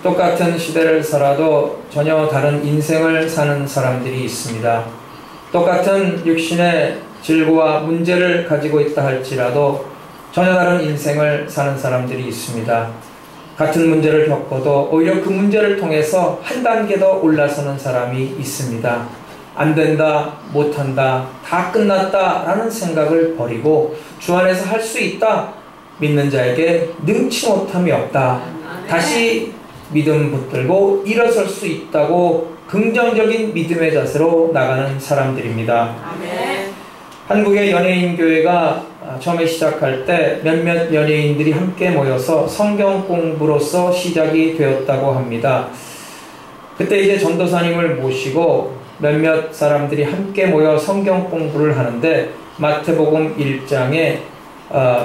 똑같은 시대를 살아도 전혀 다른 인생을 사는 사람들이 있습니다. 똑같은 육신의 질고와 문제를 가지고 있다 할지라도 전혀 다른 인생을 사는 사람들이 있습니다. 같은 문제를 겪어도 오히려 그 문제를 통해서 한 단계 더 올라서는 사람이 있습니다. 안 된다, 못한다, 다 끝났다 라는 생각을 버리고 주 안에서 할 수 있다, 믿는 자에게 능치 못함이 없다, 다시 믿음 붙들고 일어설 수 있다고 긍정적인 믿음의 자세로 나가는 사람들입니다. 아멘. 한국의 연예인 교회가 처음에 시작할 때 몇몇 연예인들이 함께 모여서 성경 공부로서 시작이 되었다고 합니다. 그때 이제 전도사님을 모시고 몇몇 사람들이 함께 모여 성경 공부를 하는데 마태복음 1장에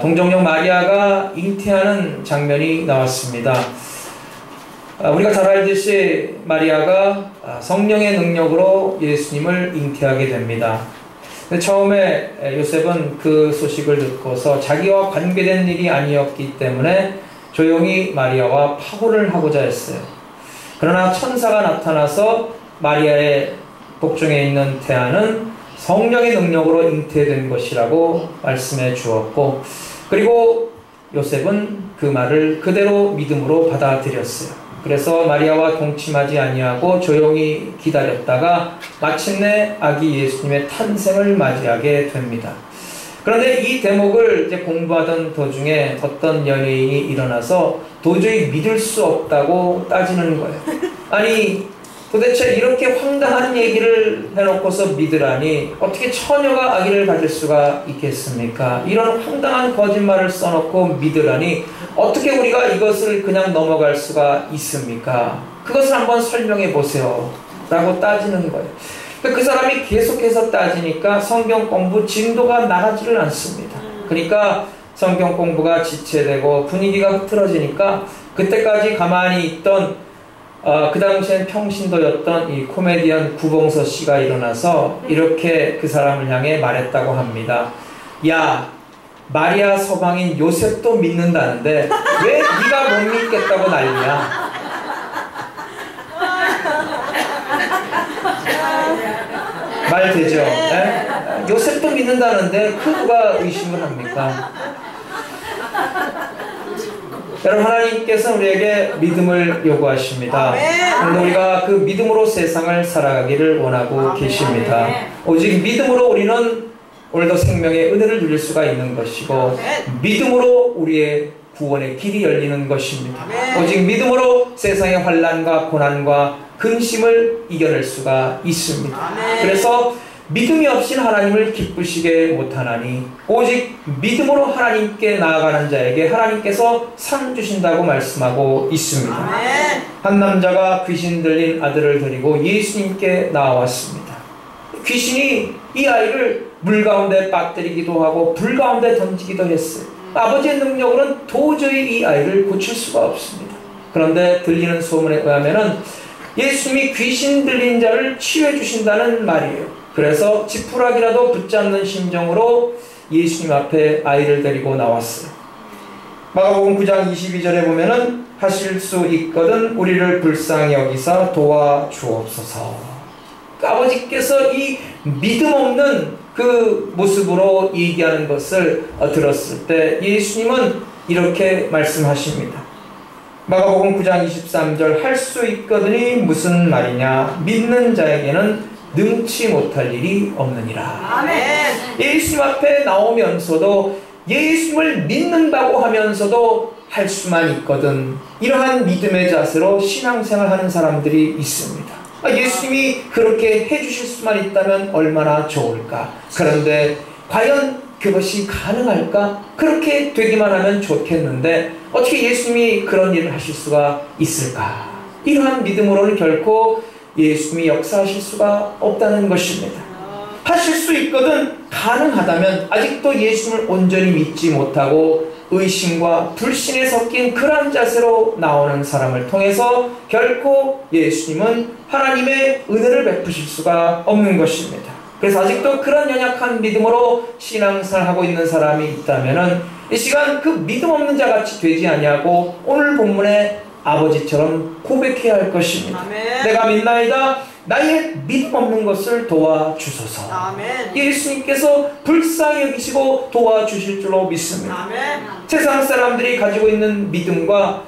동정녀 마리아가 잉태하는 장면이 나왔습니다. 우리가 잘 알듯이 마리아가 성령의 능력으로 예수님을 잉태하게 됩니다. 처음에 요셉은 그 소식을 듣고서 자기와 관계된 일이 아니었기 때문에 조용히 마리아와 파혼을 하고자 했어요. 그러나 천사가 나타나서 마리아의 복중에 있는 태아는 성령의 능력으로 잉태된 것이라고 말씀해 주었고, 그리고 요셉은 그 말을 그대로 믿음으로 받아들였어요. 그래서 마리아와 동침하지 아니하고 조용히 기다렸다가 마침내 아기 예수님의 탄생을 맞이하게 됩니다. 그런데 이 대목을 이제 공부하던 도중에 어떤 연예인이 일어나서 도저히 믿을 수 없다고 따지는 거예요. 아니, 도대체 이렇게 황당한 얘기를 해놓고서 믿으라니 어떻게 처녀가 아기를 가질 수가 있겠습니까? 이런 황당한 거짓말을 써놓고 믿으라니 어떻게 우리가 이것을 그냥 넘어갈 수가 있습니까? 그것을 한번 설명해 보세요 라고 따지는 거예요. 그 사람이 계속해서 따지니까 성경 공부 진도가 나가지를 않습니다. 그러니까 성경 공부가 지체되고 분위기가 흐트러지니까 그때까지 가만히 있던 그 당시엔 평신도였던 이 코미디언 구봉서 씨가 일어나서 이렇게 그 사람을 향해 말했다고 합니다. 야, 마리아 서방인 요셉도 믿는다는데 왜 네가 못 믿겠다고 난리냐? 말 되죠? 네? 요셉도 믿는다는데 그 누가 의심을 합니까? 여러분, 하나님께서 우리에게 믿음을 요구하십니다. 그런데 우리가 그 믿음으로 세상을 살아가기를 원하고 계십니다. 오직 믿음으로 우리는 오늘도 생명의 은혜를 누릴 수가 있는 것이고 믿음으로 우리의 구원의 길이 열리는 것입니다. 오직 믿음으로 세상의 환난과 고난과 근심을 이겨낼 수가 있습니다. 그래서 믿음이 없이는 하나님을 기쁘시게 못하나니 오직 믿음으로 하나님께 나아가는 자에게 하나님께서 상 주신다고 말씀하고 있습니다. 한 남자가 귀신 들린 아들을 데리고 예수님께 나왔습니다. 귀신이 이 아이를 물 가운데 빠뜨리기도 하고 불 가운데 던지기도 했어요. 아버지의 능력으로는 도저히 이 아이를 고칠 수가 없습니다. 그런데 들리는 소문에 의하면 예수님이 귀신 들린 자를 치유해 주신다는 말이에요. 그래서 지푸라기라도 붙잡는 심정으로 예수님 앞에 아이를 데리고 나왔어요. 마가복음 9장 22절에 보면은 하실 수 있거든 우리를 불쌍히 여기사 도와주옵소서. 아버지께서 이 믿음 없는 그 모습으로 얘기하는 것을 들었을 때 예수님은 이렇게 말씀하십니다. 마가복음 9장 23절 할 수 있거든이 무슨 말이냐? 믿는 자에게는 능치 못할 일이 없느니라. 아멘. 예수님 앞에 나오면서도 예수님을 믿는다고 하면서도 할 수만 있거든. 이러한 믿음의 자세로 신앙생활하는 사람들이 있습니다. 예수님이 그렇게 해주실 수만 있다면 얼마나 좋을까. 그런데 과연 그것이 가능할까? 그렇게 되기만 하면 좋겠는데 어떻게 예수님이 그런 일을 하실 수가 있을까? 이러한 믿음으로는 결코 예수님이 역사하실 수가 없다는 것입니다. 하실 수 있거든 가능하다면 아직도 예수님을 온전히 믿지 못하고 의심과 불신에 섞인 그런 자세로 나오는 사람을 통해서 결코 예수님은 하나님의 은혜를 베푸실 수가 없는 것입니다. 그래서 아직도 그런 연약한 믿음으로 신앙생활하고 있는 사람이 있다면 이 시간 그 믿음 없는 자같이 되지 아니하고 오늘 본문에 아버지처럼 고백해야 할 것입니다. 아멘. 내가 믿나이다. 나의 믿음 없는 것을 도와주소서. 아멘. 예수님께서 불쌍히 여기시고 도와주실 줄로 믿습니다. 아멘. 세상 사람들이 가지고 있는 믿음과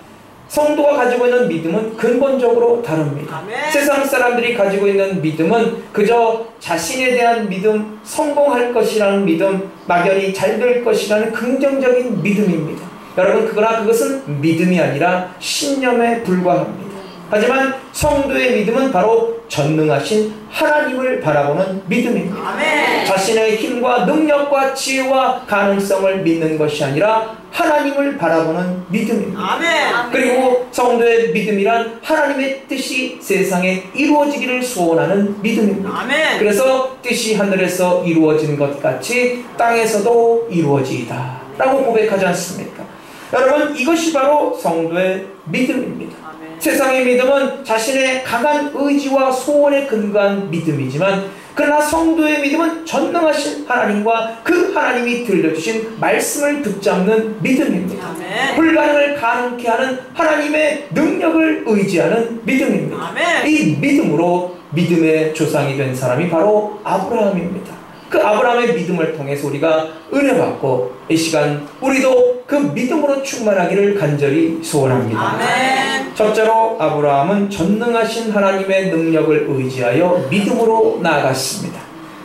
성도가 가지고 있는 믿음은 근본적으로 다릅니다. 아멘. 세상 사람들이 가지고 있는 믿음은 그저 자신에 대한 믿음, 성공할 것이라는 믿음, 막연히 잘 될 것이라는 긍정적인 믿음입니다. 여러분, 그러나 그것은 믿음이 아니라 신념에 불과합니다. 하지만 성도의 믿음은 바로 전능하신 하나님을 바라보는 믿음입니다. 아멘. 자신의 힘과 능력과 지혜와 가능성을 믿는 것이 아니라 하나님을 바라보는 믿음입니다. 아멘. 그리고 성도의 믿음이란 하나님의 뜻이 세상에 이루어지기를 소원하는 믿음입니다. 아멘. 그래서 뜻이 하늘에서 이루어진 것 같이 땅에서도 이루어지이다 라고 고백하지 않습니까? 여러분, 이것이 바로 성도의 믿음입니다. 아멘. 세상의 믿음은 자신의 강한 의지와 소원에 근거한 믿음이지만, 그러나 성도의 믿음은 전능하신 하나님과 그 하나님이 들려주신 말씀을 붙잡는 믿음입니다. 아멘. 불가능을 가능케 하는 하나님의 능력을 의지하는 믿음입니다. 아멘. 이 믿음으로 믿음의 조상이 된 사람이 바로 아브라함입니다. 그 아브라함의 믿음을 통해서 우리가 은혜 받고 이 시간 우리도 그 믿음으로 충만하기를 간절히 소원합니다. 아멘. 첫째로 아브라함은 전능하신 하나님의 능력을 의지하여 믿음으로 나아갔습니다.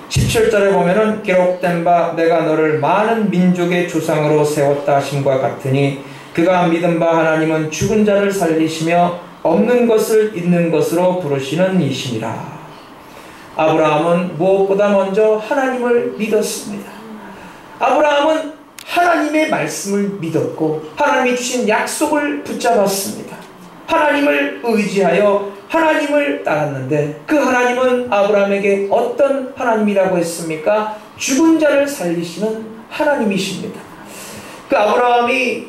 17절에 보면은 기록된 바 내가 너를 많은 민족의 조상으로 세웠다 하심과 같으니 그가 믿은 바 하나님은 죽은 자를 살리시며 없는 것을 있는 것으로 부르시는 이시니라. 아브라함은 무엇보다 먼저 하나님을 믿었습니다. 아브라함은 하나님의 말씀을 믿었고 하나님이 주신 약속을 붙잡았습니다. 하나님을 의지하여 하나님을 따랐는데 그 하나님은 아브라함에게 어떤 하나님이라고 했습니까? 죽은 자를 살리시는 하나님이십니다. 그 아브라함이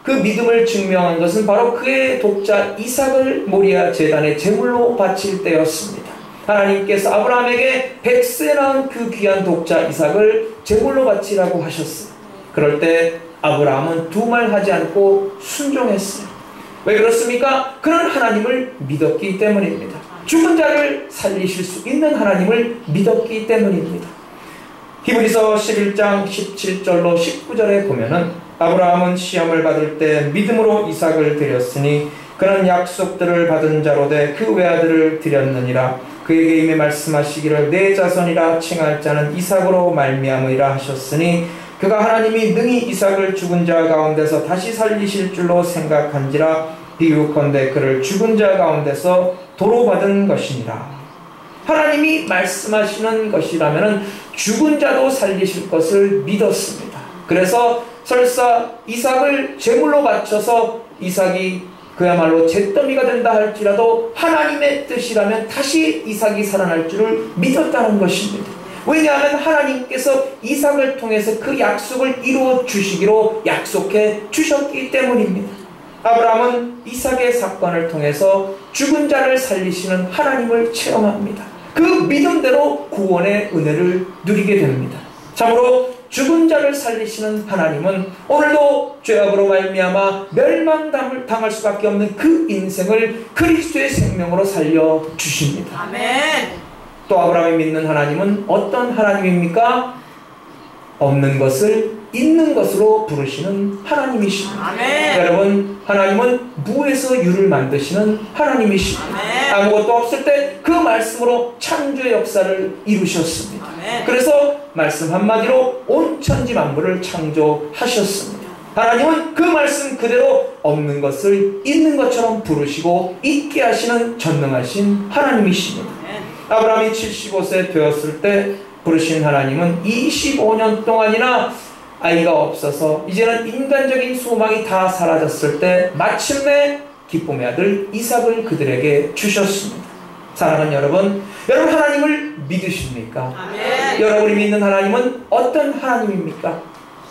그 믿음을 증명한 것은 바로 그의 독자 이삭을 모리아 제단에 제물로 바칠 때였습니다. 하나님께서 아브라함에게 100세 낳은 그 귀한 독자 이삭을 제물로 바치라고 하셨어요. 그럴 때 아브라함은 두 말 하지 않고 순종했어요. 왜 그렇습니까? 그는 하나님을 믿었기 때문입니다. 죽은 자를 살리실 수 있는 하나님을 믿었기 때문입니다. 히브리서 11장 17절로 19절에 보면은 아브라함은 시험을 받을 때 믿음으로 이삭을 드렸으니 그는 약속들을 받은 자로 돼 그 외아들을 드렸느니라. 그에게 이미 말씀하시기를 내 자손이라 칭할 자는 이삭으로 말미암으리라 하셨으니 그가 하나님이 능히 이삭을 죽은 자 가운데서 다시 살리실 줄로 생각한지라. 비유컨대 그를 죽은 자 가운데서 도로 받은 것이니라. 하나님이 말씀하시는 것이라면 죽은 자도 살리실 것을 믿었습니다. 그래서 설사 이삭을 제물로 바쳐서 이삭이 그야말로 잿더미가 된다 할지라도 하나님의 뜻이라면 다시 이삭이 살아날 줄을 믿었다는 것입니다. 왜냐하면 하나님께서 이삭을 통해서 그 약속을 이루어 주시기로 약속해 주셨기 때문입니다. 아브라함은 이삭의 사건을 통해서 죽은 자를 살리시는 하나님을 체험합니다. 그 믿음대로 구원의 은혜를 누리게 됩니다. 참으로 죽은 자를 살리시는 하나님은 오늘도 죄악으로 말미암아 멸망당할 수밖에 없는 그 인생을 그리스도의 생명으로 살려주십니다. 아멘. 또 아브라함이 믿는 하나님은 어떤 하나님입니까? 없는 것을 있는 것으로 부르시는 하나님이십니다. 아멘. 여러분, 하나님은 무에서 유를 만드시는 하나님이십니다. 아멘. 아무것도 없을 때 그 말씀으로 창조의 역사를 이루셨습니다. 아멘. 그래서 말씀 한마디로 온 천지 만물을 창조하셨습니다. 하나님은 그 말씀 그대로 없는 것을 있는 것처럼 부르시고 있게 하시는 전능하신 하나님이십니다. 아브라함이 75세 되었을 때 부르신 하나님은 25년 동안이나 아이가 없어서 이제는 인간적인 소망이 다 사라졌을 때 마침내 기쁨의 아들 이삭을 그들에게 주셨습니다. 사랑하는 여러분, 여러분 하나님을 믿으십니까? 아멘. 여러분이 믿는 하나님은 어떤 하나님입니까?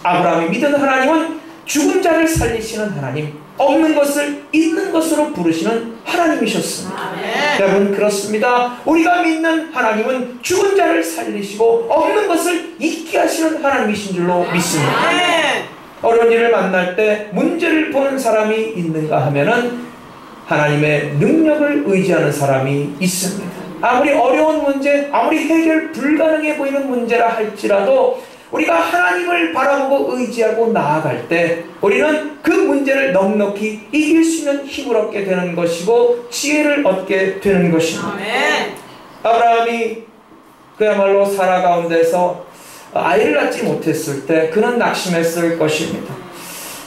아브라함이 믿는 하나님은 죽은 자를 살리시는 하나님, 없는 것을 있는 것으로 부르시는 하나님이셨습니다. 아멘. 여러분, 그렇습니다. 우리가 믿는 하나님은 죽은 자를 살리시고 없는 것을 있게 하시는 하나님이신 줄로 믿습니다. 아멘. 어려운 일을 만날 때 문제를 보는 사람이 있는가 하면은 하나님의 능력을 의지하는 사람이 있습니다. 아무리 어려운 문제, 아무리 해결 불가능해 보이는 문제라 할지라도 우리가 하나님을 바라보고 의지하고 나아갈 때 우리는 그 문제를 넉넉히 이길 수 있는 힘을 얻게 되는 것이고 지혜를 얻게 되는 것입니다. 아멘. 아브라함이 그야말로 사라 가운데서 아이를 낳지 못했을 때 그는 낙심했을 것입니다.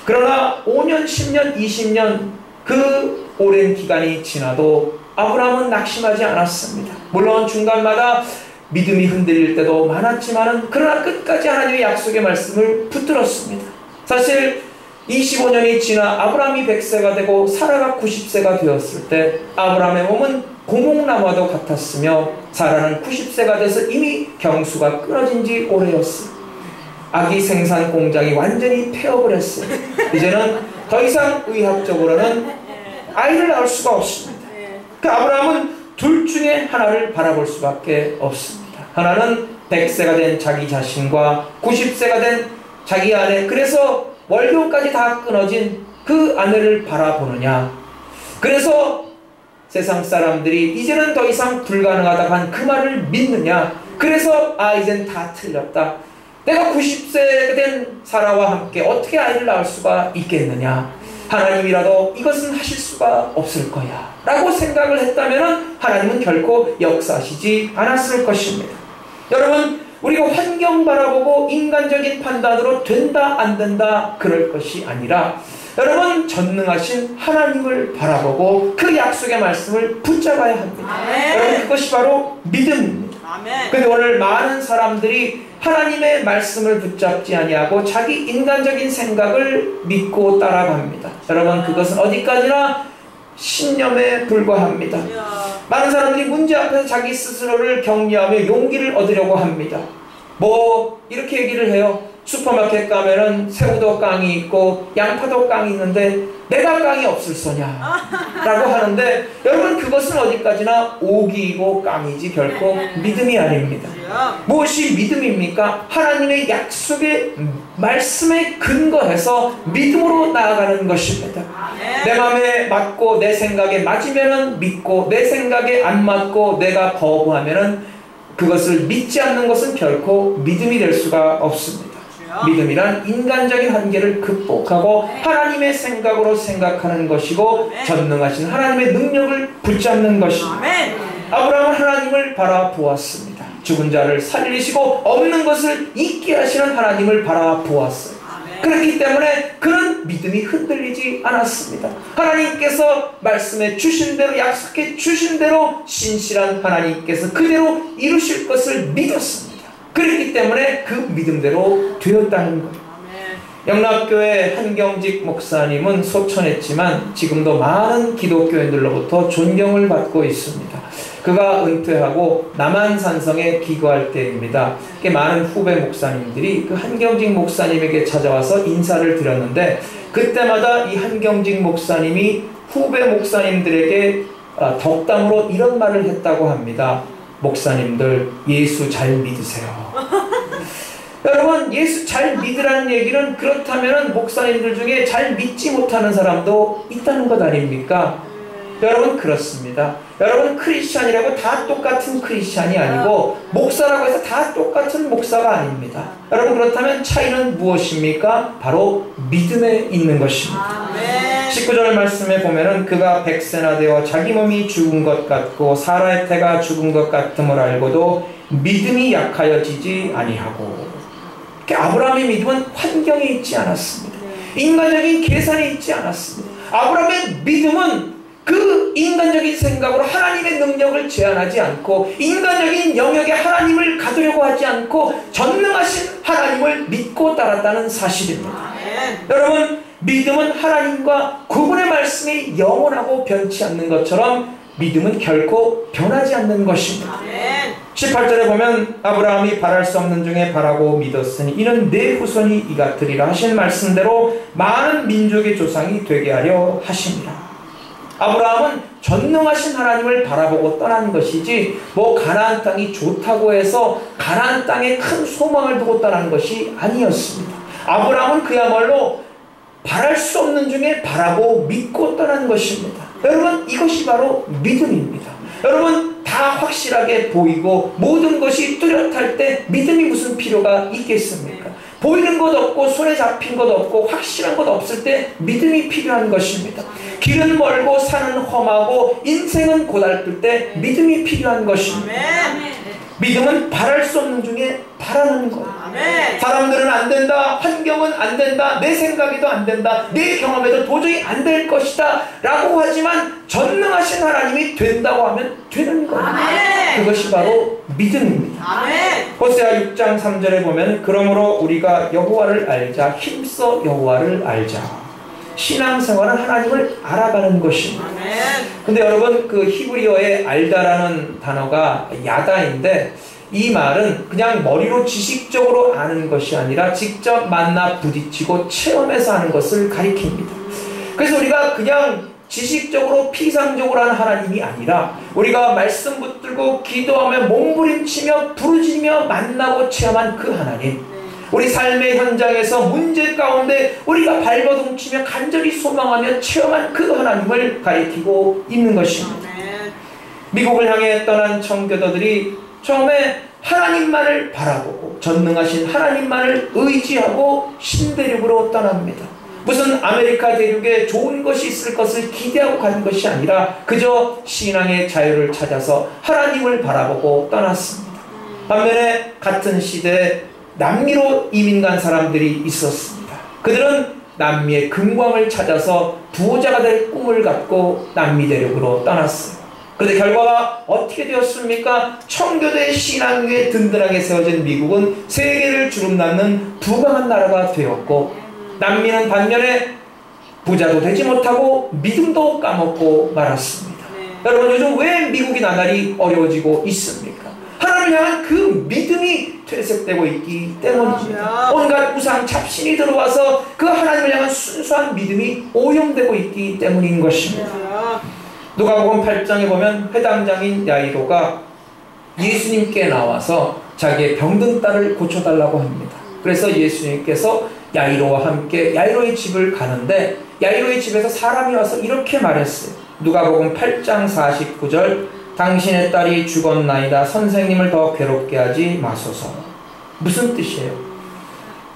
그러나 5년, 10년, 20년 그 오랜 기간이 지나도 아브라함은 낙심하지 않았습니다. 물론 중간마다 믿음이 흔들릴 때도 많았지만 그러나 끝까지 하나님의 약속의 말씀을 붙들었습니다. 사실 25년이 지나 아브라함이 100세가 되고 사라가 90세가 되었을 때 아브라함의 몸은 고목나무와도 같았으며 사라는 90세가 돼서 이미 경수가 끊어진 지 오래였습니다. 아기 생산 공장이 완전히 폐업을 했어요. 이제는 더 이상 의학적으로는 아이를 낳을 수가 없습니다. 그 아브라함은 둘 중에 하나를 바라볼 수밖에 없습니다. 하나는 100세가 된 자기 자신과 90세가 된 자기 아내, 그래서 월교까지 다 끊어진 그 아내를 바라보느냐. 그래서 세상 사람들이 이제는 더 이상 불가능하다고 한 그 말을 믿느냐. 그래서 이젠 다 틀렸다. 내가 90세가 된 사라와 함께 어떻게 아이를 낳을 수가 있겠느냐. 하나님이라도 이것은 하실 수가 없을 거야 라고 생각을 했다면 하나님은 결코 역사하시지 않았을 것입니다. 여러분, 우리가 환경 바라보고 인간적인 판단으로 된다 안 된다 그럴 것이 아니라 여러분, 전능하신 하나님을 바라보고 그 약속의 말씀을 붙잡아야 합니다. 아멘. 여러분, 그것이 바로 믿음입니다. 그런데 오늘 많은 사람들이 하나님의 말씀을 붙잡지 아니하고 자기 인간적인 생각을 믿고 따라갑니다. 여러분, 그것은 어디까지나 신념에 불과합니다. 많은 사람들이 문제 앞에서 자기 스스로를 격려하며 용기를 얻으려고 합니다. 이렇게 얘기를 해요. 슈퍼마켓 가면은 새우도 깡이 있고 양파도 깡이 있는데 내가 깡이 없을 소냐 라고 하는데 여러분, 그것은 어디까지나 오기이고 깡이지 결코 믿음이 아닙니다. 무엇이 믿음입니까? 하나님의 약속의 말씀에 근거해서 믿음으로 나아가는 것입니다. 내 마음에 맞고 내 생각에 맞으면은 믿고 내 생각에 안 맞고 내가 거부하면은 그것을 믿지 않는 것은 결코 믿음이 될 수가 없습니다. 믿음이란 인간적인 한계를 극복하고 하나님의 생각으로 생각하는 것이고 전능하신 하나님의 능력을 붙잡는 것입니다. 아브라함은 하나님을 바라보았습니다. 죽은 자를 살리시고 없는 것을 있게 하시는 하나님을 바라보았어요. 그렇기 때문에 그는 믿음이 흔들리지 않았습니다. 하나님께서 말씀해 주신 대로, 약속해 주신 대로 신실한 하나님께서 그대로 이루실 것을 믿었습니다. 그렇기 때문에 그 믿음대로 되었다는 거예요. 영락교회 한경직 목사님은 소천했지만 지금도 많은 기독교인들로부터 존경을 받고 있습니다. 그가 은퇴하고 남한산성에 기거할 때입니다. 많은 후배 목사님들이 그 한경직 목사님에게 찾아와서 인사를 드렸는데 그때마다 이 한경직 목사님이 후배 목사님들에게 덕담으로 이런 말을 했다고 합니다. 목사님들, 예수 잘 믿으세요. 여러분, 예수 잘 믿으라는 얘기는 그렇다면 목사님들 중에 잘 믿지 못하는 사람도 있다는 것 아닙니까? 여러분, 그렇습니다. 여러분, 크리스찬이라고 다 똑같은 크리스찬이 아니고 목사라고 해서 다 똑같은 목사가 아닙니다. 여러분, 그렇다면 차이는 무엇입니까? 바로 믿음에 있는 것입니다. 19절 말씀에 보면은 그가 100세나 되어 자기 몸이 죽은 것 같고 사라의 태가 죽은 것 같음을 알고도 믿음이 약하여지지 아니하고. 아브라함의 믿음은 환경에 있지 않았습니다. 인간적인 계산에 있지 않았습니다. 아브라함의 믿음은 그 인간적인 생각으로 하나님의 능력을 제한하지 않고 인간적인 영역에 하나님을 가두려고 하지 않고 전능하신 하나님을 믿고 따랐다는 사실입니다. 여러분, 믿음은 하나님과 그분의 말씀이 영원하고 변치 않는 것처럼 믿음은 결코 변하지 않는 것입니다. 18절에 보면 아브라함이 바랄 수 없는 중에 바라고 믿었으니 이는 내 후손이 이같으리라 하신 말씀대로 많은 민족의 조상이 되게 하려 하십니다. 아브라함은 전능하신 하나님을 바라보고 떠난 것이지 가나안 땅이 좋다고 해서 가나안 땅에 큰 소망을 두고 떠난 것이 아니었습니다. 아브라함은 그야말로 바랄 수 없는 중에 바라고 믿고 떠난 것입니다. 여러분, 이것이 바로 믿음입니다. 여러분, 다 확실하게 보이고 모든 것이 뚜렷할 때 믿음이 무슨 필요가 있겠습니까? 보이는 것 없고 손에 잡힌 것 없고 확실한 것 없을 때 믿음이 필요한 것입니다. 길은 멀고 산은 험하고 인생은 고달플 때 믿음이 필요한 것입니다. 믿음은 바랄 수 없는 중에 바라는 거예요. 사람들은 안 된다, 환경은 안 된다, 내 생각에도 안 된다, 내 경험에도 도저히 안 될 것이다 라고 하지만 전능하신 하나님이 된다고 하면 되는 거예요. 그것이 바로 믿음입니다. 호세아 6장 3절에 보면 그러므로 우리가 여호와를 알자, 힘써 여호와를 알자. 신앙생활은 하나님을 알아가는 것입니다. 근데 여러분, 그 히브리어의 알다라는 단어가 야다인데 이 말은 그냥 머리로 지식적으로 아는 것이 아니라 직접 만나 부딪히고 체험해서 하는 것을 가리킵니다. 그래서 우리가 그냥 지식적으로 피상적으로 하는 하나님이 아니라 우리가 말씀 붙들고 기도하며 몸부림치며 부르짖으며 만나고 체험한 그 하나님, 우리 삶의 현장에서 문제 가운데 우리가 발버둥치며 간절히 소망하며 체험한 그 하나님을 가리키고 있는 것입니다. 미국을 향해 떠난 청교도들이 처음에 하나님만을 바라보고 전능하신 하나님만을 의지하고 신대륙으로 떠납니다. 무슨 아메리카 대륙에 좋은 것이 있을 것을 기대하고 간 것이 아니라 그저 신앙의 자유를 찾아서 하나님을 바라보고 떠났습니다. 반면에 같은 시대에 남미로 이민 간 사람들이 있었습니다. 그들은 남미의 금광을 찾아서 부호자가 될 꿈을 갖고 남미 대륙으로 떠났어요. 그런데 결과가 어떻게 되었습니까? 청교도의 신앙 위에 든든하게 세워진 미국은 세계를 주름잡는 부강한 나라가 되었고, 남미는 반면에 부자도 되지 못하고 믿음도 까먹고 말았습니다. 여러분, 요즘 왜 미국이 나날이 어려워지고 있습니까? 하나님을 향한 그 믿음이 퇴색되고 있기 때문입니다. 온갖 우상 잡신이 들어와서 그 하나님을 향한 순수한 믿음이 오염되고 있기 때문인 것입니다. 누가복음 8장에 보면 회당장인 야이로가 예수님께 나와서 자기의 병든 딸을 고쳐달라고 합니다. 그래서 예수님께서 야이로와 함께 야이로의 집을 가는데 야이로의 집에서 사람이 와서 이렇게 말했어요. 누가복음 8장 49절, 당신의 딸이 죽었나이다. 선생님을 더 괴롭게 하지 마소서. 무슨 뜻이에요?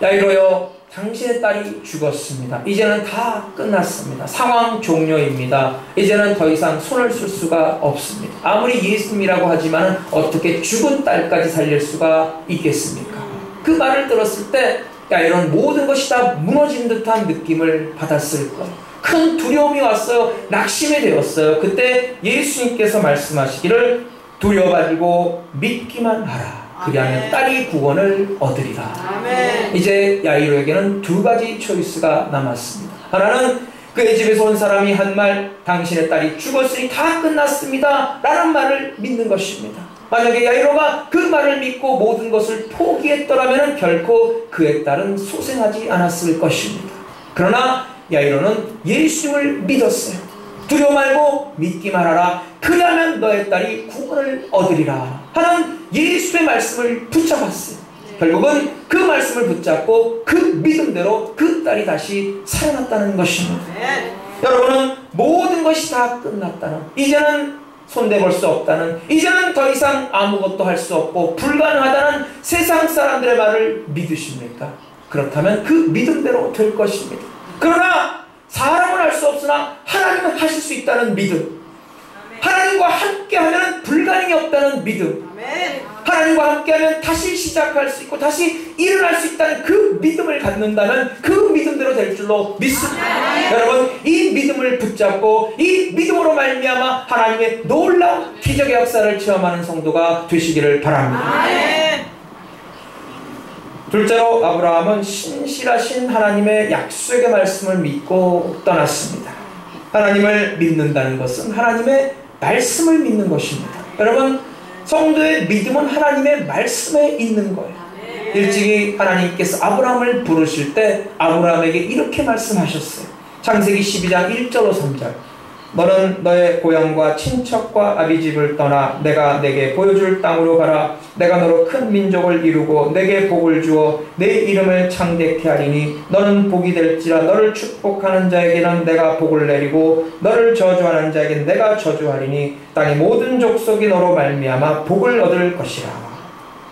야이로여, 당신의 딸이 죽었습니다. 이제는 다 끝났습니다. 상황 종료입니다. 이제는 더 이상 손을 쓸 수가 없습니다. 아무리 예수님이라고 하지만 어떻게 죽은 딸까지 살릴 수가 있겠습니까? 그 말을 들었을 때 야이로는 모든 것이 다 무너진 듯한 느낌을 받았을 거예요. 큰 두려움이 왔어요. 낙심이 되었어요. 그때 예수님께서 말씀하시기를 두려워 말고 믿기만 하라. 그리하면 딸이 구원을 얻으리라. 아멘. 이제 야이로에게는 두 가지 초이스가 남았습니다. 하나는 그의 집에서 온 사람이 한 말, 당신의 딸이 죽었으니 다 끝났습니다 라는 말을 믿는 것입니다. 만약에 야이로가 그 말을 믿고 모든 것을 포기했더라면 결코 그의 딸은 소생하지 않았을 것입니다. 그러나 야이로는 예수님을 믿었어요. 두려워 말고 믿기만 하라. 그리하면 너의 딸이 구원을 얻으리라 하는 예수의 말씀을 붙잡았어요. 결국은 그 말씀을 붙잡고 그 믿음대로 그 딸이 다시 살아났다는 것입니다. 여러분은 모든 것이 다 끝났다는, 이제는 손대볼 수 없다는, 이제는 더 이상 아무것도 할 수 없고 불가능하다는 세상 사람들의 말을 믿으십니까? 그렇다면 그 믿음대로 될 것입니다. 그러나 사람은 할 수 없으나 하나님은 하실 수 있다는 믿음, 하나님과 함께하면 불가능이 없다는 믿음, 하나님과 함께하면 다시 시작할 수 있고 다시 일어날 수 있다는 그 믿음을 갖는다면 그 믿음대로 될 줄로 믿습니다. 여러분, 이 믿음을 붙잡고 이 믿음으로 말미암아 하나님의 놀라운 기적의 역사를 체험하는 성도가 되시기를 바랍니다. 둘째로 아브라함은 신실하신 하나님의 약속의 말씀을 믿고 떠났습니다. 하나님을 믿는다는 것은 하나님의 말씀을 믿는 것입니다. 여러분, 성도의 믿음은 하나님의 말씀에 있는 거예요. 일찍이 하나님께서 아브라함을 부르실 때 아브라함에게 이렇게 말씀하셨어요. 창세기 12장 1절로 3절. 너는 너의 고향과 친척과 아비집을 떠나 내가 내게 보여줄 땅으로 가라. 내가 너로 큰 민족을 이루고 내게 복을 주어 내 이름을 창대케 하리니 너는 복이 될지라. 너를 축복하는 자에게는 내가 복을 내리고 너를 저주하는 자에게는 내가 저주하리니 땅의 모든 족속이 너로 말미암아 복을 얻을 것이라.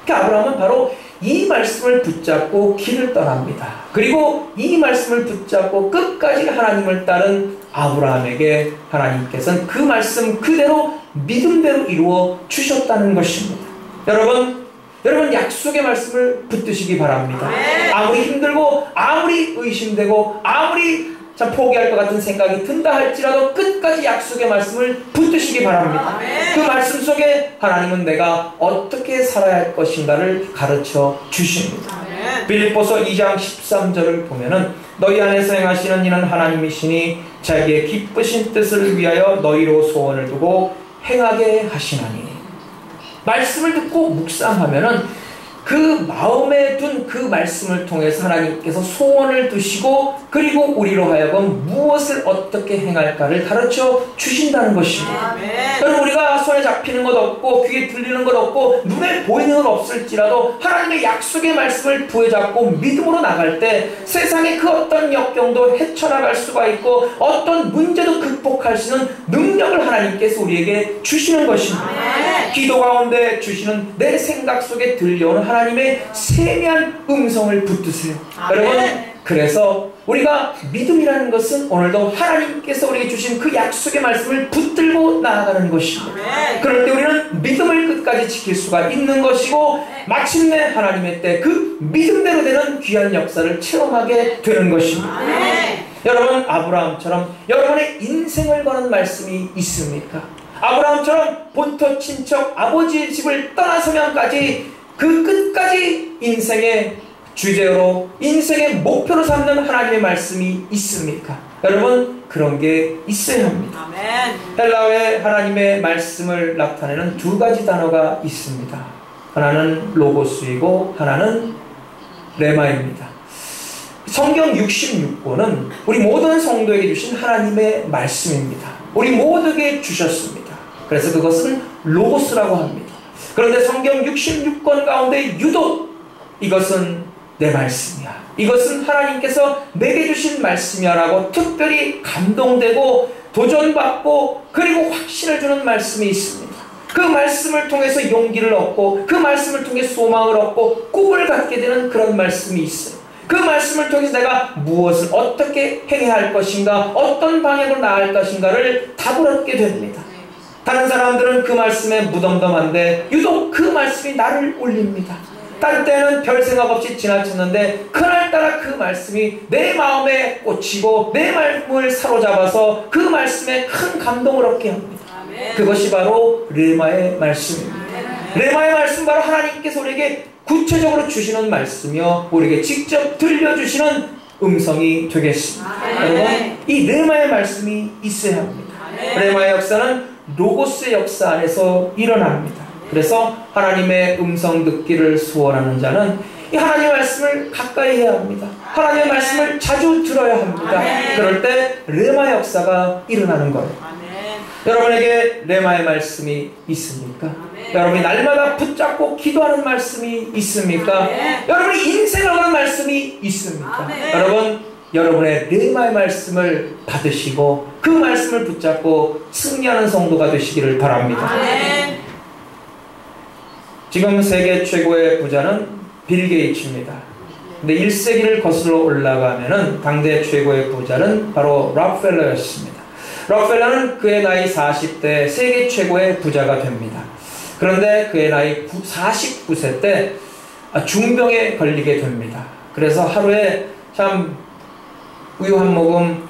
그러니까 아브라함은 바로 이 말씀을 붙잡고 길을 떠납니다. 그리고 이 말씀을 붙잡고 끝까지 하나님을 따른 아브라함에게 하나님께서는 그 말씀 그대로 믿음대로 이루어 주셨다는 것입니다. 여러분 약속의 말씀을 붙드시기 바랍니다. 아무리 힘들고 아무리 의심되고 아무리 참 포기할 것 같은 생각이 든다 할지라도 끝까지 약속의 말씀을 붙드시기 바랍니다. 그 말씀 속에 하나님은 내가 어떻게 살아야 할 것인가를 가르쳐 주십니다. 빌립보서 2장 13절을 보면은 너희 안에서 행하시는 이는 하나님이시니 자기의 기쁘신 뜻을 위하여 너희로 소원을 두고 행하게 하시나니. 말씀을 듣고 묵상하면은 그 마음에 둔 그 말씀을 통해서 하나님께서 소원을 두시고 그리고 우리로 하여금 무엇을 어떻게 행할까를 가르쳐 주신다는 것입니다. 여러분 우리가 손에 잡히는 것 없고 귀에 들리는 것 없고 눈에 보이는 것 없을지라도 하나님의 약속의 말씀을 부여잡고 믿음으로 나갈 때 세상의 그 어떤 역경도 헤쳐나갈 수가 있고 어떤 문제도 극복할 수 있는 능력을 하나님께서 우리에게 주시는 것입니다. 기도 가운데 주시는 내 생각 속에 들려오는 하나님의 세미한 음성을 붙드세요. 여러분 그래서 우리가 믿음이라는 것은 오늘도 하나님께서 우리에게 주신 그 약속의 말씀을 붙들고 나아가는 것입니다. 그럴 때 우리는 믿음을 끝까지 지킬 수가 있는 것이고 마침내 하나님의 때 그 믿음대로 되는 귀한 역사를 체험하게 되는 것입니다. 여러분 아브라함처럼 여러분의 인생을 거는 말씀이 있습니까? 아브라함처럼 본토 친척 아버지의 집을 떠나서면까지 그 끝까지 인생의 주제로 인생의 목표로 삼는 하나님의 말씀이 있습니까? 여러분 그런 게 있어야 합니다. 헬라어에 하나님의 말씀을 나타내는 두 가지 단어가 있습니다. 하나는 로고스이고 하나는 레마입니다. 성경 66권은 우리 모든 성도에게 주신 하나님의 말씀입니다. 우리 모두에게 주셨습니다. 그래서 그것은 로고스라고 합니다. 그런데 성경 66권 가운데 유독 이것은 내 말씀이야, 이것은 하나님께서 내게 주신 말씀이야 라고 특별히 감동되고 도전받고 그리고 확신을 주는 말씀이 있습니다. 그 말씀을 통해서 용기를 얻고 그 말씀을 통해 소망을 얻고 꿈을 갖게 되는 그런 말씀이 있어요. 그 말씀을 통해서 내가 무엇을 어떻게 행해야 할 것인가, 어떤 방향으로 나아갈 것인가를 답을 얻게 됩니다. 다른 사람들은 그 말씀에 무덤덤한데 유독 그 말씀이 나를 울립니다. 딴 때는 별 생각 없이 지나쳤는데 그날따라 그 말씀이 내 마음에 꽂히고 내 마음을 사로잡아서 그 말씀에 큰 감동을 얻게 합니다. 그것이 바로 레마의 말씀입니다. 레마의 말씀 바로 하나님께서 우리에게 구체적으로 주시는 말씀이요 우리에게 직접 들려주시는 음성이 되겠습니다. 여러분 이 레마의 말씀이 있어야 합니다. 레마의 역사는 로고스의 역사 안에서 일어납니다. 그래서 하나님의 음성 듣기를 소원하는 자는 이 하나님의 말씀을 가까이 해야 합니다. 하나님의 말씀을 자주 들어야 합니다. 그럴 때 레마의 역사가 일어나는 거예요. 여러분에게 레마의 말씀이 있습니까? 여러분이 날마다 붙잡고 기도하는 말씀이 있습니까? 여러분이 인생을 하는 말씀이 있습니까? 여러분의 레마의 말씀을 받으시고 그 말씀을 붙잡고 승리하는 성도가 되시기를 바랍니다. 지금 세계 최고의 부자는 빌 게이츠입니다. 근데 1세기를 거슬러 올라가면은 당대 최고의 부자는 바로 록펠러였습니다. 록펠러는 그의 나이 40대 세계 최고의 부자가 됩니다. 그런데 그의 나이 49세 때 중병에 걸리게 됩니다. 그래서 하루에 참 우유 한 모금,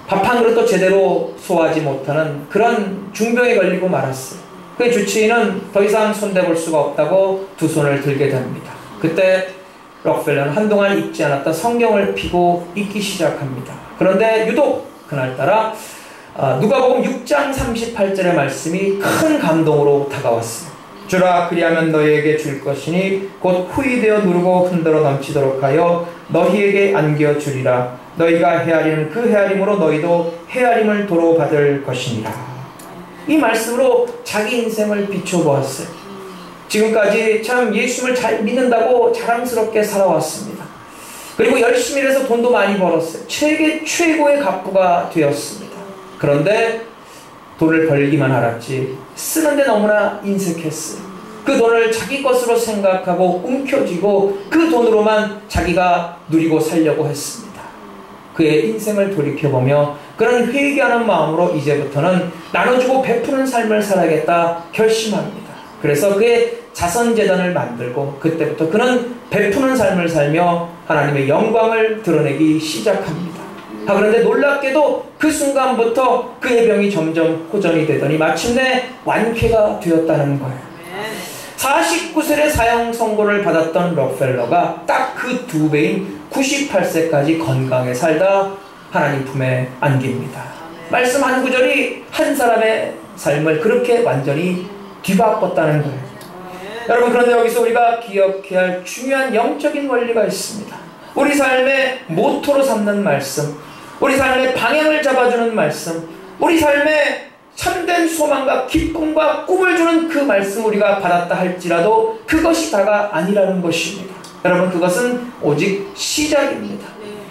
밥 한 그릇도 제대로 소화하지 못하는 그런 중병에 걸리고 말았어요. 그의 주치의는 더 이상 손대볼 수가 없다고 두 손을 들게 됩니다. 그때 록펠러는 한동안 읽지 않았던 성경을 펴고 읽기 시작합니다. 그런데 유독 그날따라 누가복음 6장 38절의 말씀이 큰 감동으로 다가왔어요. 주라 그리하면 너희에게 줄 것이니 곧 후히 되어 누르고 흔들어 넘치도록 하여 너희에게 안겨주리라. 너희가 헤아리는 그 헤아림으로 너희도 헤아림을 도로 받을 것이니라. 이 말씀으로 자기 인생을 비춰보았어요. 지금까지 참 예수님을 잘 믿는다고 자랑스럽게 살아왔습니다. 그리고 열심히 해서 돈도 많이 벌었어요. 세계 최고의 갑부가 되었습니다. 그런데 돈을 벌기만 알았지 쓰는데 너무나 인색했어요. 그 돈을 자기 것으로 생각하고 움켜쥐고 그 돈으로만 자기가 누리고 살려고 했습니다. 그의 인생을 돌이켜보며 그런 회개하는 마음으로 이제부터는 나눠주고 베푸는 삶을 살아야겠다 결심합니다. 그래서 그의 자선재단을 만들고 그때부터 그는 베푸는 삶을 살며 하나님의 영광을 드러내기 시작합니다. 그런데 놀랍게도 그 순간부터 그의 병이 점점 호전이 되더니 마침내 완쾌가 되었다는 거예요. 49세의 사형 선고를 받았던 록펠러가 딱 그 2배인 98세까지 건강에 살다 하나님 품에 안깁니다. 말씀 한 구절이 한 사람의 삶을 그렇게 완전히 뒤바꿨다는 거예요. 여러분, 그런데 여기서 우리가 기억해야 할 중요한 영적인 원리가 있습니다. 우리 삶의 모토로 삼는 말씀, 우리 삶의 방향을 잡아주는 말씀, 우리 삶의 참된 소망과 기쁨과 꿈을 주는 그 말씀 우리가 받았다 할지라도 그것이 다가 아니라는 것입니다. 여러분, 그것은 오직 시작입니다.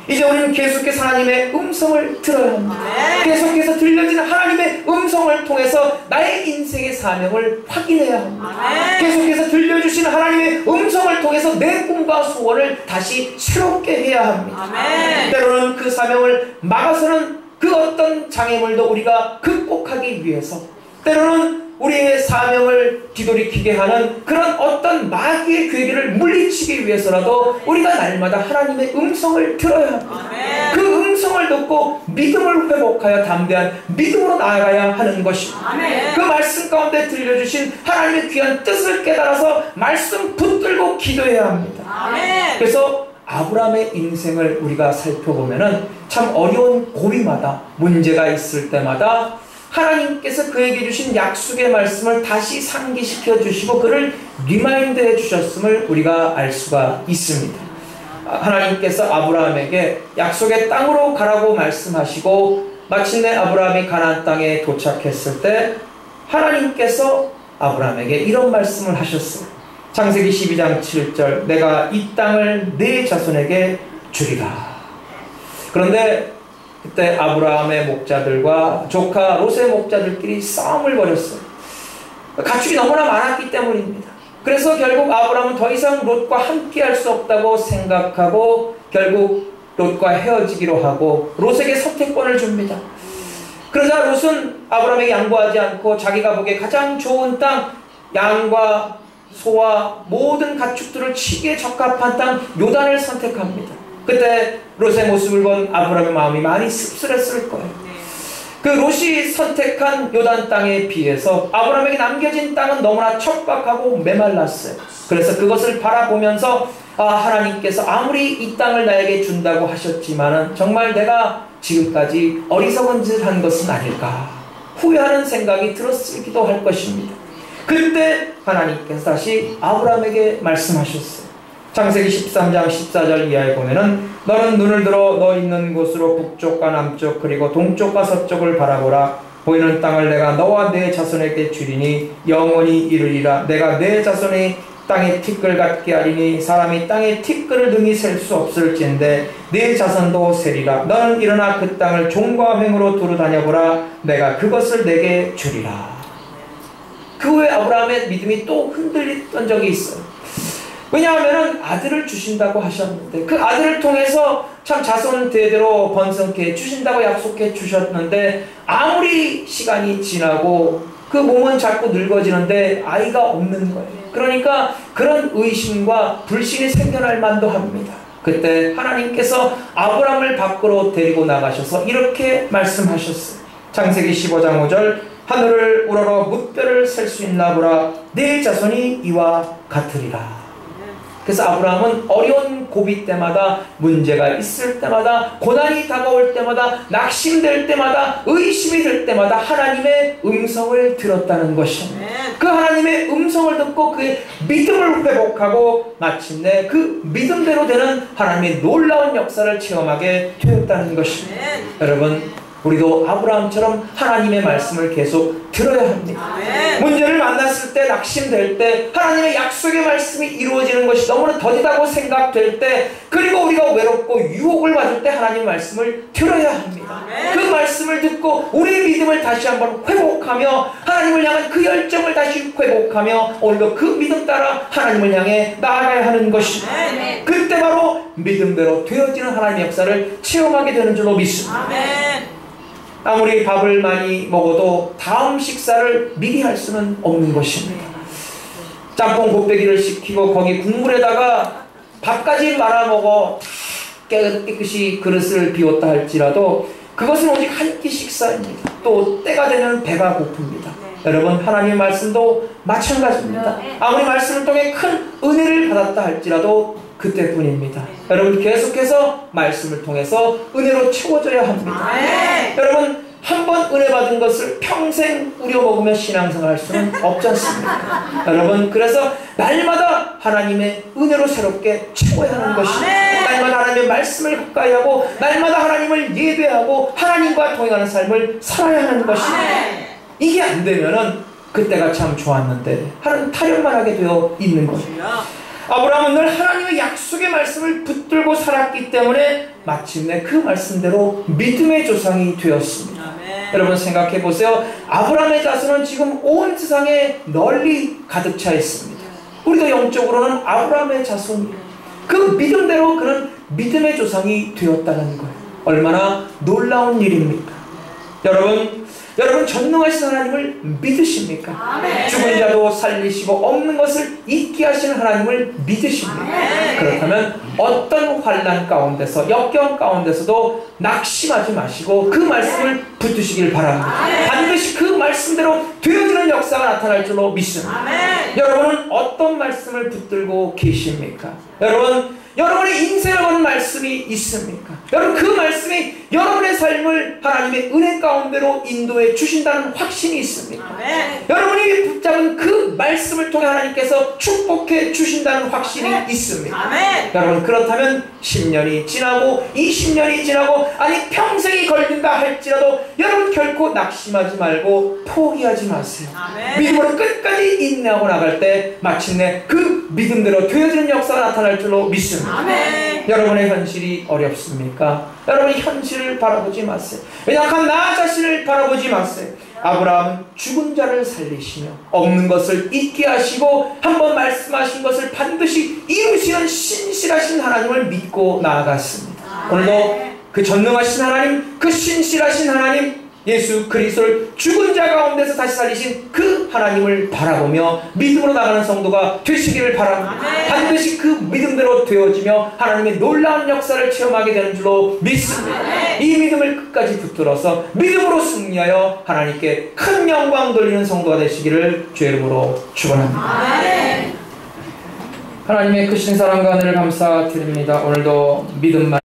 이제 우리는 계속해서 하나님의 음성을 들어야 합니다. 계속해서 들려지는 하나님의 음성을 통해서 나의 인생의 사명을 확인해야 합니다. 계속해서 들려주시는 하나님의 음성을 통해서 내 꿈과 소원을 다시 새롭게 해야 합니다. 때로는 그 사명을 막아서는 그 어떤 장애물도 우리가 극복하기 위해서, 때로는 우리의 사명을 뒤돌이키게 하는 그런 어떤 마귀의 괴계를 물리치기 위해서라도 우리가 날마다 하나님의 음성을 들어야 합니다. 그 음성을 듣고 믿음을 회복하여 담대한 믿음으로 나아가야 하는 것입니다. 그 말씀 가운데 들려주신 하나님의 귀한 뜻을 깨달아서 말씀 붙들고 기도해야 합니다. 그래서 아브라함의 인생을 우리가 살펴보면은 참 어려운 고비마다, 문제가 있을 때마다 하나님께서 그에게 주신 약속의 말씀을 다시 상기시켜 주시고 그를 리마인드해 주셨음을 우리가 알 수가 있습니다. 하나님께서 아브라함에게 약속의 땅으로 가라고 말씀하시고 마침내 아브라함이 가나안 땅에 도착했을 때 하나님께서 아브라함에게 이런 말씀을 하셨어요. 창세기 12장 7절, 내가 이 땅을 네 자손에게 주리라. 그런데 그때 아브라함의 목자들과 조카 롯의 목자들끼리 싸움을 벌였어요. 가축이 너무나 많았기 때문입니다. 그래서 결국 아브라함은 더 이상 롯과 함께 할 수 없다고 생각하고 결국 롯과 헤어지기로 하고 롯에게 선택권을 줍니다. 그러자 롯은 아브라함에게 양보하지 않고 자기가 보기에 가장 좋은 땅, 양과 소와 모든 가축들을 치기에 적합한 땅 요단을 선택합니다. 그때 롯의 모습을 본 아브라함의 마음이 많이 씁쓸했을 거예요. 그 롯이 선택한 요단 땅에 비해서 아브라함에게 남겨진 땅은 너무나 척박하고 메말랐어요. 그래서 그것을 바라보면서 하나님께서 아무리 이 땅을 나에게 준다고 하셨지만은 정말 내가 지금까지 어리석은 짓을 한 것은 아닐까 후회하는 생각이 들었기도 할 것입니다. 그때 하나님께서 다시 아브라함에게 말씀하셨어요. 창세기 13장 14절 이하에 보면은 너는 눈을 들어 너 있는 곳으로 북쪽과 남쪽 그리고 동쪽과 서쪽을 바라보라. 보이는 땅을 내가 너와 네 자손에게 주리니 영원히 이르리라. 내가 네 자손의 땅의 티끌 같게 하리니 사람이 땅의 티끌을 능히 셀 수 없을진데 네 자손도 세리라. 너는 일어나 그 땅을 종과 횡으로 두루 다녀보라. 내가 그것을 내게 주리라. 그 후에 아브라함의 믿음이 또 흔들렸던 적이 있어요. 왜냐하면 아들을 주신다고 하셨는데 그 아들을 통해서 참 자손 대대로 번성케 주신다고 약속해 주셨는데 아무리 시간이 지나고 그 몸은 자꾸 늙어지는데 아이가 없는 거예요. 그러니까 그런 의심과 불신이 생겨날 만도 합니다. 그때 하나님께서 아브라함을 밖으로 데리고 나가셔서 이렇게 말씀하셨어요. 창세기 15장 5절, 하늘을 우러러 뭇별을 셀 수 있나 보라. 네 자손이 이와 같으리라. 그래서 아브라함은 어려운 고비 때마다, 문제가 있을 때마다, 고난이 다가올 때마다, 낙심될 때마다, 의심이 들 때마다 하나님의 음성을 들었다는 것입니다. 그 하나님의 음성을 듣고 그의 믿음을 회복하고 마침내 그 믿음대로 되는 하나님의 놀라운 역사를 체험하게 되었다는 것입니다. 여러분, 우리도 아브라함처럼 하나님의 말씀을 계속 들어야 합니다. 문제를 만났을 때, 낙심될 때, 하나님의 약속의 말씀이 이루어지는 것이 너무나 더디다고 생각될 때, 그리고 우리가 외롭고 유혹을 받을 때 하나님의 말씀을 들어야 합니다. 그 말씀을 듣고 우리의 믿음을 다시 한번 회복하며 하나님을 향한 그 열정을 다시 회복하며 오늘도 그 믿음 따라 하나님을 향해 나아가야 하는 것입니다. 그때 바로 믿음대로 되어지는 하나님의 역사를 체험하게 되는 줄로 믿습니다. 아무리 밥을 많이 먹어도 다음 식사를 미리 할 수는 없는 것입니다. 짬뽕 곱빼기를 시키고 거기 국물에다가 밥까지 말아먹어 깨끗이 그릇을 비웠다 할지라도 그것은 오직 한 끼 식사입니다. 또 때가 되면 배가 고픕니다. 여러분, 하나님의 말씀도 마찬가지입니다. 아무리 말씀을 통해 큰 은혜를 받았다 할지라도 그때뿐입니다. 여러분, 계속해서 말씀을 통해서 은혜로 채워져야 합니다. 여러분, 한 번 은혜 받은 것을 평생 우려먹으며 신앙생활 할 수는 없지 않습니까? 여러분, 그래서 날마다 하나님의 은혜로 새롭게 채워야 하는 것입니다. 날마다 하나님의 말씀을 가까이 하고 날마다 하나님을 예배하고 하나님과 동행하는 삶을 살아야 하는 것입니다. 이게 안 되면은 그때가 참 좋았는데 하는 타령만 하게 되어 있는 것입니다. 아브라함은 늘 하나님의 약속의 말씀을 붙들고 살았기 때문에 마침내 그 말씀대로 믿음의 조상이 되었습니다. 여러분, 생각해 보세요. 아브라함의 자손은 지금 온 세상에 널리 가득 차 있습니다. 우리도 영적으로는 아브라함의 자손이에요. 그 믿음대로 그는 믿음의 조상이 되었다는 거예요. 얼마나 놀라운 일입니까? 여러분 전능하신 하나님을 믿으십니까? 아멘. 죽은 자도 살리시고 없는 것을 잊게 하시는 하나님을 믿으십니까? 그렇다면 어떤 환난 가운데서 역경 가운데서도 낙심하지 마시고 그 말씀을 붙드시길 바랍니다. 반드시 그 말씀대로 되어지는 역사가 나타날 줄로 믿습니다. 여러분은 어떤 말씀을 붙들고 계십니까? 여러분의 인생을 건 말씀이 있습니까? 여러분, 그 말씀이 여러분의 삶을 하나님의 은혜 가운데로 인도해 주신다는 확신이 있습니까? 여러분이 붙잡은 그 말씀을 통해 하나님께서 축복해 주신다는 확신이 있습니까? 여러분, 그렇다면 10년이 지나고 20년이 지나고 아니 평생이 걸린다 할지라도 여러분 결코 낙심하지 말고 포기하지 마세요. 믿음으로 끝까지 인내하고 나갈 때 마침내 그 믿음대로 되어지는 역사가 나타날 줄로 믿습니다. 여러분의 현실이 어렵습니까? 여러분이 현실을 바라보지 마세요. 연약한 나 자신을 바라보지 마세요. 아브라함은 죽은 자를 살리시며 없는 것을 잊게 하시고 한번 말씀하신 것을 반드시 이루시는 신실하신 하나님을 믿고 나아갔습니다. 오늘도 그 전능하신 하나님, 그 신실하신 하나님, 예수 그리스도를 죽은 자 가운데서 다시 살리신 그 하나님을 바라보며 믿음으로 나가는 성도가 되시기를 바랍니다. 반드시 그 믿음대로 되어지며 하나님의 놀라운 역사를 체험하게 되는 줄로 믿습니다. 이 믿음을 끝까지 붙들어서 믿음으로 승리하여 하나님께 큰 영광 돌리는 성도가 되시기를 주의 이름으로 축원합니다. 하나님의 크신 사랑과 은혜를 감사드립니다. 오늘도 믿음만